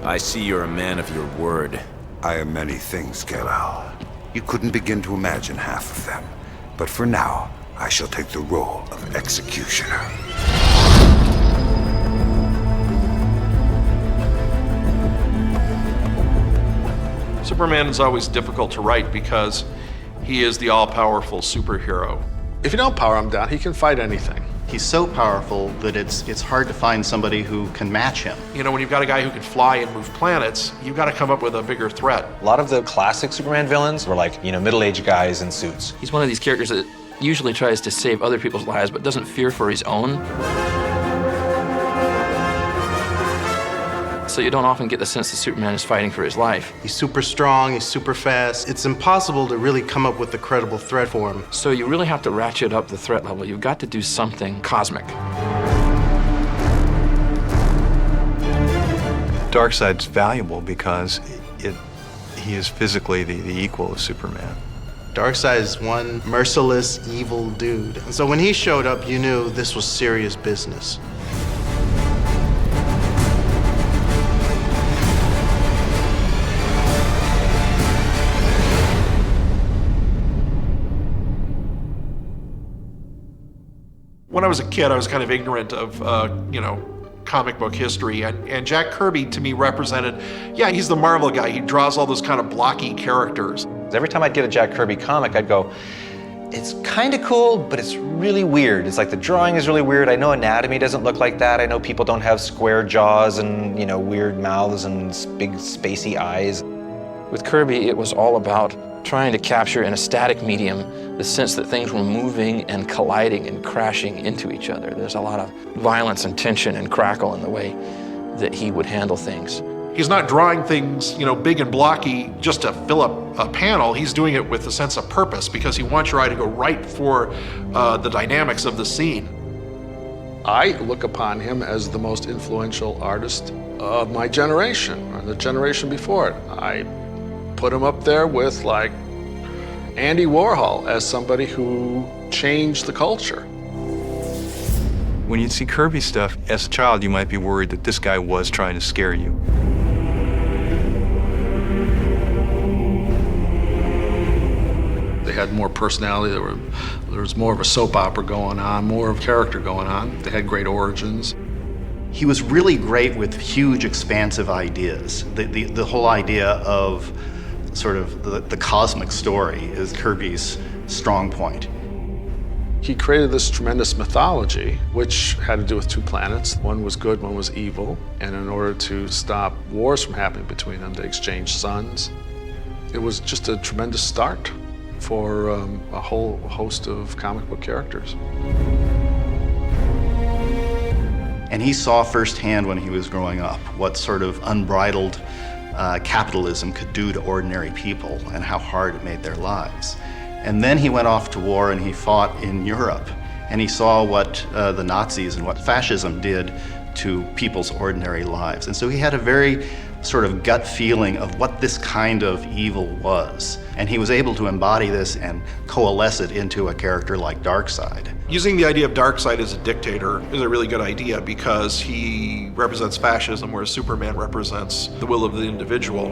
I see you're a man of your word. I am many things, Kal-El. You couldn't begin to imagine half of them. But for now, I shall take the role of executioner. Superman is always difficult to write because he is the all-powerful superhero. If you don't power him down, he can fight anything. He's so powerful that it's hard to find somebody who can match him. You know, when you've got a guy who can fly and move planets, you've got to come up with a bigger threat. A lot of the classic Superman villains were like, middle-aged guys in suits. He's one of these characters that usually tries to save other people's lives but doesn't fear for his own. So you don't often get the sense that Superman is fighting for his life. He's super strong, he's super fast. It's impossible to really come up with a credible threat for him. So you really have to ratchet up the threat level. You've got to do something cosmic. Darkseid's valuable because he is physically the equal of Superman. Darkseid is one merciless, evil dude. And so when he showed up, you knew this was serious business. When I was a kid, I was kind of ignorant of, comic book history, and Jack Kirby, to me, represented, he's the Marvel guy. He draws all those kind of blocky characters. Every time I'd get a Jack Kirby comic, I'd go, it's kind of cool, but it's really weird. It's like the drawing is really weird. I know anatomy doesn't look like that. I know people don't have square jaws and, weird mouths and big spacey eyes. With Kirby, it was all about trying to capture in a static medium the sense that things were moving and colliding and crashing into each other. There's a lot of violence and tension and crackle in the way that he would handle things. He's not drawing things, big and blocky just to fill up a panel. He's doing it with a sense of purpose because he wants your eye to go right for the dynamics of the scene. I look upon him as the most influential artist of my generation, or the generation before it. I put him up there with, like, Andy Warhol as somebody who changed the culture. When you see Kirby stuff, as a child, you might be worried that this guy was trying to scare you. They had more personality. There was more of a soap opera going on, more of character going on. They had great origins. He was really great with huge, expansive ideas. The whole idea of sort of the cosmic story is Kirby's strong point. He created this tremendous mythology, which had to do with two planets. One was good, one was evil. And in order to stop wars from happening between them, they exchanged sons. It was just a tremendous start for a whole host of comic book characters. And he saw firsthand when he was growing up what sort of unbridled capitalism could do to ordinary people and how hard it made their lives. And then he went off to war and he fought in Europe, and he saw what the Nazis and what fascism did to people's ordinary lives. And so he had a very sort of gut feeling of what this kind of evil was. And he was able to embody this and coalesce it into a character like Darkseid. Using the idea of Darkseid as a dictator is a really good idea because he represents fascism, whereas Superman represents the will of the individual.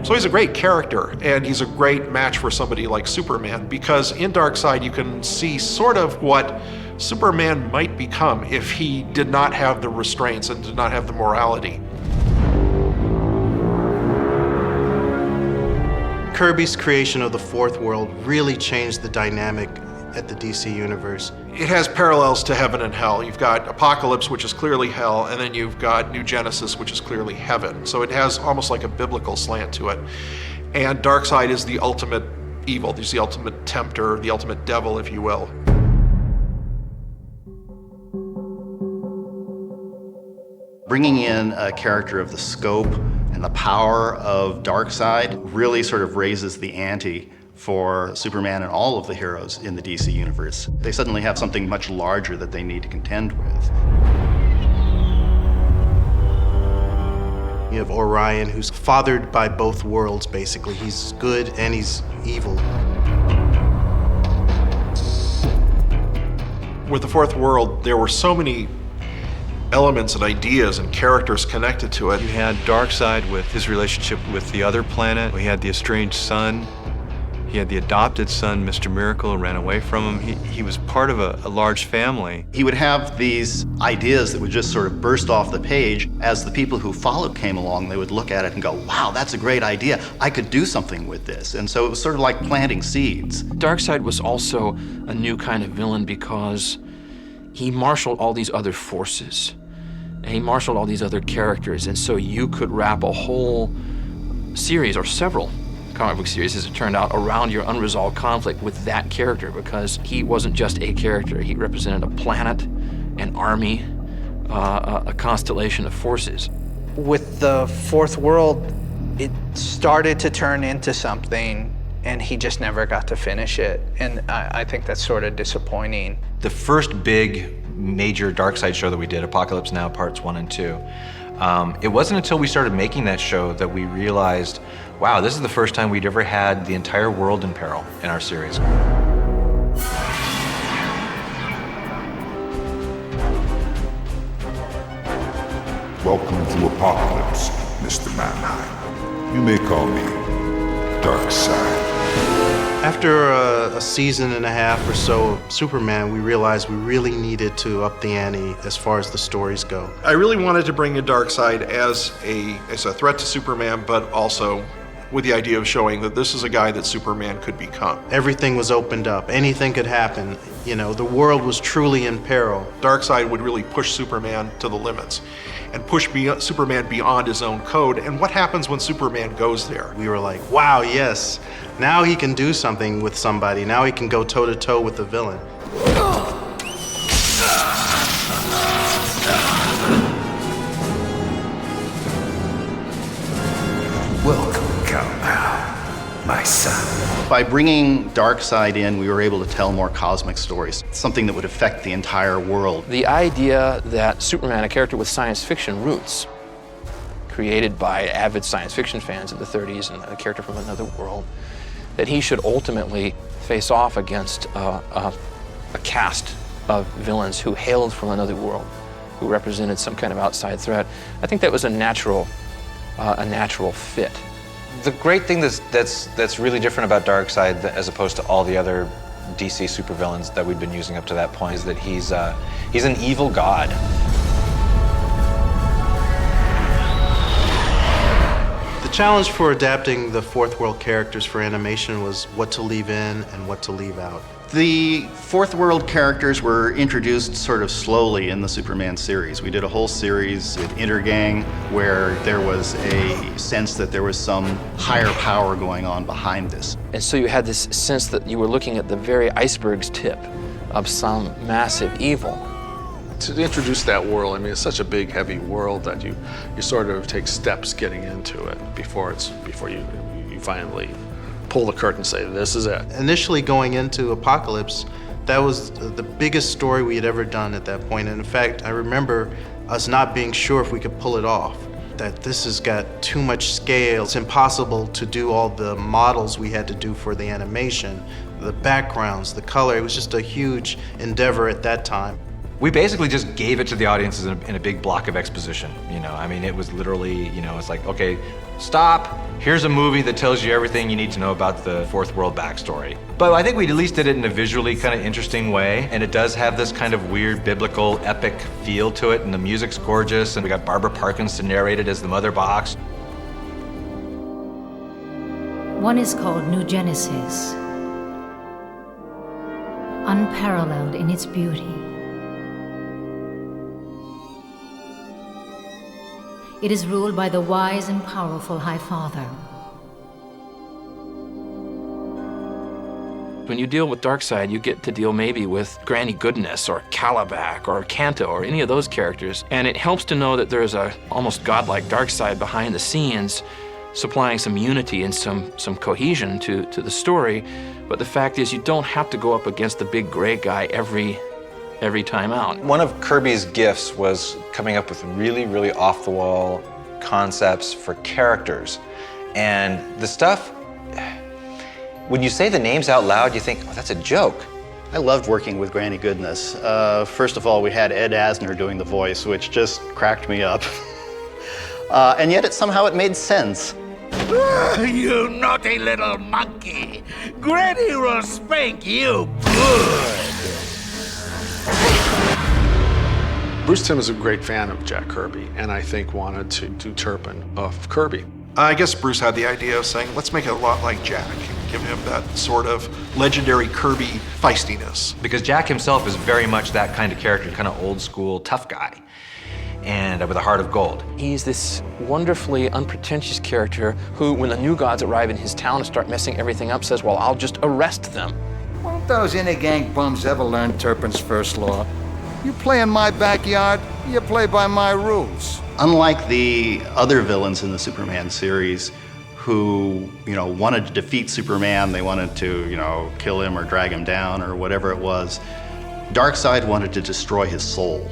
So he's a great character, and he's a great match for somebody like Superman, because in Darkseid you can see sort of what Superman might become if he did not have the restraints and did not have the morality. Kirby's creation of the Fourth World really changed the dynamic at the DC universe. It has parallels to heaven and hell. You've got Apocalypse, which is clearly hell, and then you've got New Genesis, which is clearly heaven. So it has almost like a biblical slant to it. And Darkseid is the ultimate evil. He's the ultimate tempter, the ultimate devil, if you will. Bringing in a character of the scope and the power of Darkseid really sort of raises the ante for Superman and all of the heroes in the DC universe. They suddenly have something much larger that they need to contend with. You have Orion, who's fathered by both worlds, basically. He's good and he's evil. With the Fourth World, there were so many elements and ideas and characters connected to it. You had Darkseid with his relationship with the other planet. We had the estranged son. He had the adopted son, Mr. Miracle, who ran away from him. He was part of a large family. He would have these ideas that would just sort of burst off the page. As the people who followed came along, they would look at it and go, wow, that's a great idea. I could do something with this. And so it was sort of like planting seeds. Darkseid was also a new kind of villain because he marshaled all these other forces. And he marshaled all these other characters. And so you could wrap a whole series or several comic book series, as it turned out, around your unresolved conflict with that character, because he wasn't just a character. He represented a planet, an army, a constellation of forces. With the Fourth World, it started to turn into something, and he just never got to finish it. And I think that's sort of disappointing. The first big major Darkseid show that we did, Apocalypse Now Parts 1 and 2, it wasn't until we started making that show that we realized, wow, this is the first time we'd ever had the entire world in peril in our series. Welcome to Apocalypse, Mr. Mannheim. You may call me Darkseid. After a season and a half or so of Superman, we realized we really needed to up the ante as far as the stories go. I really wanted to bring in Darkseid as a threat to Superman, but also with the idea of showing that this is a guy that Superman could become. Everything was opened up. Anything could happen. You know, the world was truly in peril. Darkseid would really push Superman to the limits and push Superman beyond his own code. And what happens when Superman goes there? We were like, wow, yes. Now he can do something with somebody. Now he can go toe-to-toe with the villain. Welcome, Kal-El, my son. By bringing Darkseid in, we were able to tell more cosmic stories, something that would affect the entire world. The idea that Superman, a character with science fiction roots, created by avid science fiction fans in the 30s and a character from another world, that he should ultimately face off against a cast of villains who hailed from another world, who represented some kind of outside threat. I think that was a natural fit. The great thing that's really different about Darkseid as opposed to all the other DC supervillains that we've been using up to that point is that he's an evil god. The challenge for adapting the Fourth World characters for animation was what to leave in and what to leave out. The Fourth World characters were introduced sort of slowly in the Superman series. We did a whole series with Intergang where there was a sense that there was some higher power going on behind this. And so you had this sense that you were looking at the very iceberg's tip of some massive evil. To introduce that world, I mean, it's such a big, heavy world that you sort of take steps getting into it before you finally pull the curtain and say, this is it. Initially going into Apocalypse, that was the biggest story we had ever done at that point. And in fact, I remember us not being sure if we could pull it off, that this has got too much scale. It's impossible to do all the models we had to do for the animation, the backgrounds, the color. It was just a huge endeavor at that time. We basically just gave it to the audiences in a big block of exposition, you know. I mean, it was literally, you know, it's like, okay, stop. Here's a movie that tells you everything you need to know about the Fourth World backstory. But I think we at least did it in a visually kind of interesting way, and it does have this kind of weird biblical epic feel to it, and the music's gorgeous, and we got Barbara Parkins to narrate it as the Mother Box. One is called New Genesis, unparalleled in its beauty. It is ruled by the wise and powerful High Father. When you deal with Darkseid, you get to deal maybe with Granny Goodness or Calabac or Kanto or any of those characters, and it helps to know that there's a almost godlike Darkseid behind the scenes supplying some unity and some cohesion to the story. But the fact is, you don't have to go up against the big gray guy every time out. One of Kirby's gifts was coming up with really, really off-the-wall concepts for characters. And the stuff, when you say the names out loud, you think, oh, that's a joke. I loved working with Granny Goodness. First of all, we had Ed Asner doing the voice, which just cracked me up. And yet somehow it made sense. You naughty little monkey. Granny will spank you good. Bruce Timm is a great fan of Jack Kirby, and I think wanted to do Turpin of Kirby. I guess Bruce had the idea of saying, let's make it a lot like Jack, give him that sort of legendary Kirby feistiness. Because Jack himself is very much that kind of character, kind of old school tough guy, and with a heart of gold. He's this wonderfully unpretentious character who, when the new gods arrive in his town and start messing everything up, says, well, I'll just arrest them. Won't those inner gang bums ever learn Turpin's first law? You play in my backyard, you play by my rules. Unlike the other villains in the Superman series who, wanted to defeat Superman, they wanted to, kill him or drag him down or whatever it was, Darkseid wanted to destroy his soul.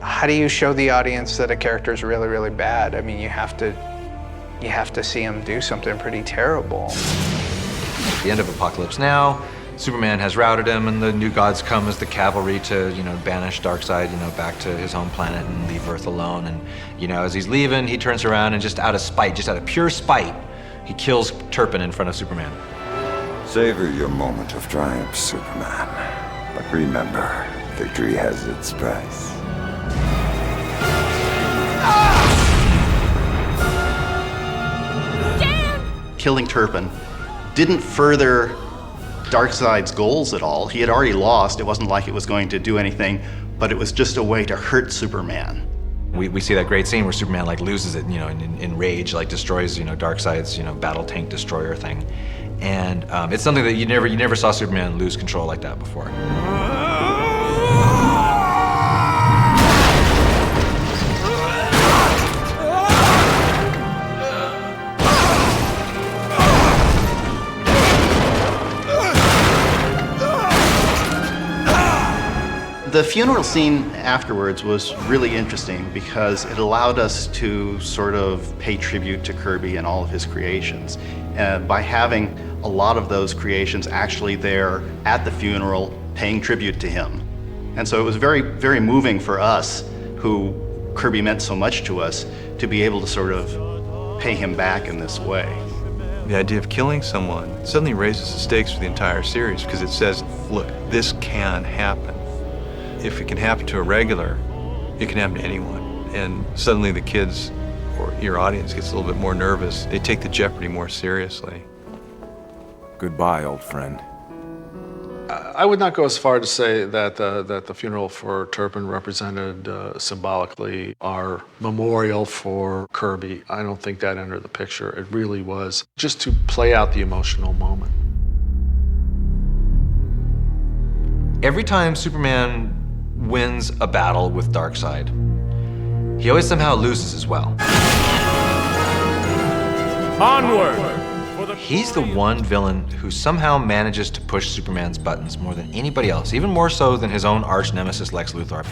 How do you show the audience that a character is really, really bad? I mean, you have to see him do something pretty terrible. At the end of Apocalypse Now, Superman has routed him, and the new gods come as the cavalry to, banish Darkseid, back to his home planet and leave Earth alone. And, as he's leaving, he turns around and just out of spite, just out of pure spite, he kills Turpin in front of Superman. Savor your moment of triumph, Superman. But remember, victory has its price. Killing Turpin didn't further Darkseid's goals at all. He had already lost. It wasn't like it was going to do anything, but it was just a way to hurt Superman. We see that great scene where Superman loses it, in rage, destroys, Darkseid's, battle tank destroyer thing. And it's something that you never saw Superman lose control like that before. The funeral scene afterwards was really interesting because it allowed us to sort of pay tribute to Kirby and all of his creations. By having a lot of those creations actually there at the funeral, paying tribute to him. And so it was very, very moving for us, who Kirby meant so much to us, to be able to sort of pay him back in this way. The idea of killing someone suddenly raises the stakes for the entire series because it says, look, this can happen. If it can happen to a regular, it can happen to anyone. And suddenly the kids, or your audience, gets a little bit more nervous. They take the jeopardy more seriously. Goodbye, old friend. I would not go as far to say that the funeral for Turpin represented symbolically our memorial for Kirby. I don't think that entered the picture. It really was just to play out the emotional moment. Every time Superman wins a battle with Darkseid, he always somehow loses as well. Onward! He's the one villain who somehow manages to push Superman's buttons more than anybody else, even more so than his own arch nemesis Lex Luthor.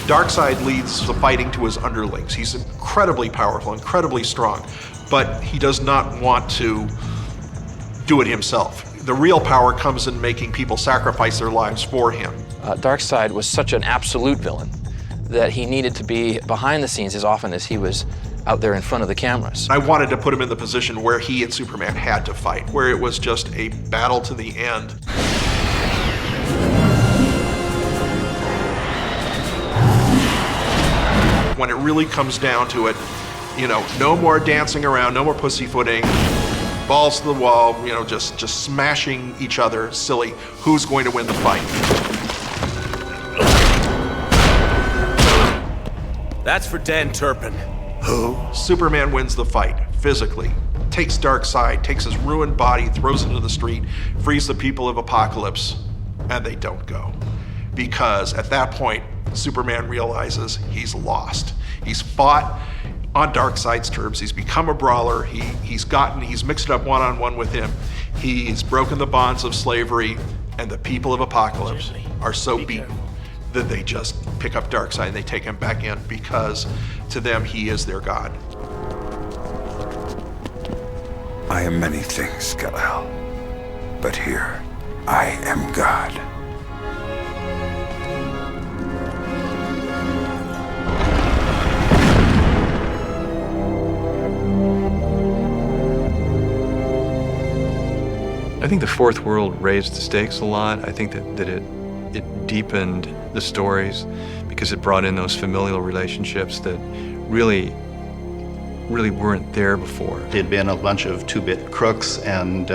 Darkseid leads the fighting to his underlings. He's incredibly powerful, incredibly strong, but he does not want to do it himself. The real power comes in making people sacrifice their lives for him. Darkseid was such an absolute villain that he needed to be behind the scenes as often as he was out there in front of the cameras. I wanted to put him in the position where he and Superman had to fight, where it was just a battle to the end. When it really comes down to it, no more dancing around, no more pussyfooting, balls to the wall, just smashing each other, silly. Who's going to win the fight? That's for Dan Turpin. Who? Superman wins the fight, physically. Takes Darkseid, takes his ruined body, throws it into the street, frees the people of Apocalypse, and they don't go. Because at that point, Superman realizes he's lost. He's fought on Darkseid's terms. He's become a brawler. He's mixed it up one-on-one with him. He's broken the bonds of slavery, and the people of Apocalypse are so beaten that they just pick up Darkseid and they take him back in because to them he is their god. I am many things, Kal-El, but here I am God. I think the Fourth World raised the stakes a lot. I think that it deepened the stories because it brought in those familial relationships that really weren't there before. There'd been a bunch of two-bit crooks and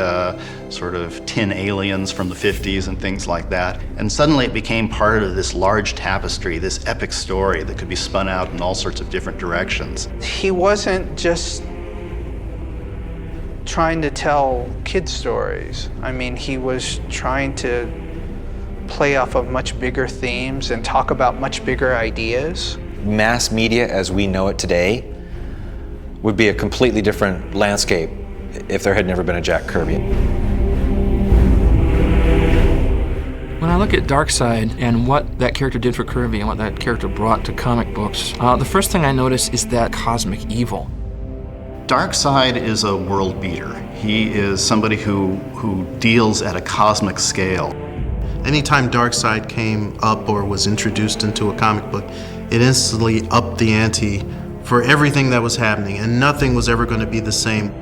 sort of tin aliens from the 50s and things like that. And suddenly it became part of this large tapestry, this epic story that could be spun out in all sorts of different directions. He wasn't just trying to tell kid stories. I mean, he was trying to play off of much bigger themes and talk about much bigger ideas. Mass media as we know it today would be a completely different landscape if there had never been a Jack Kirby. When I look at Darkseid and what that character did for Kirby and what that character brought to comic books, the first thing I notice is that cosmic evil. Darkseid is a world beater. He is somebody who deals at a cosmic scale. Anytime Darkseid came up or was introduced into a comic book, it instantly upped the ante for everything that was happening, and nothing was ever going to be the same.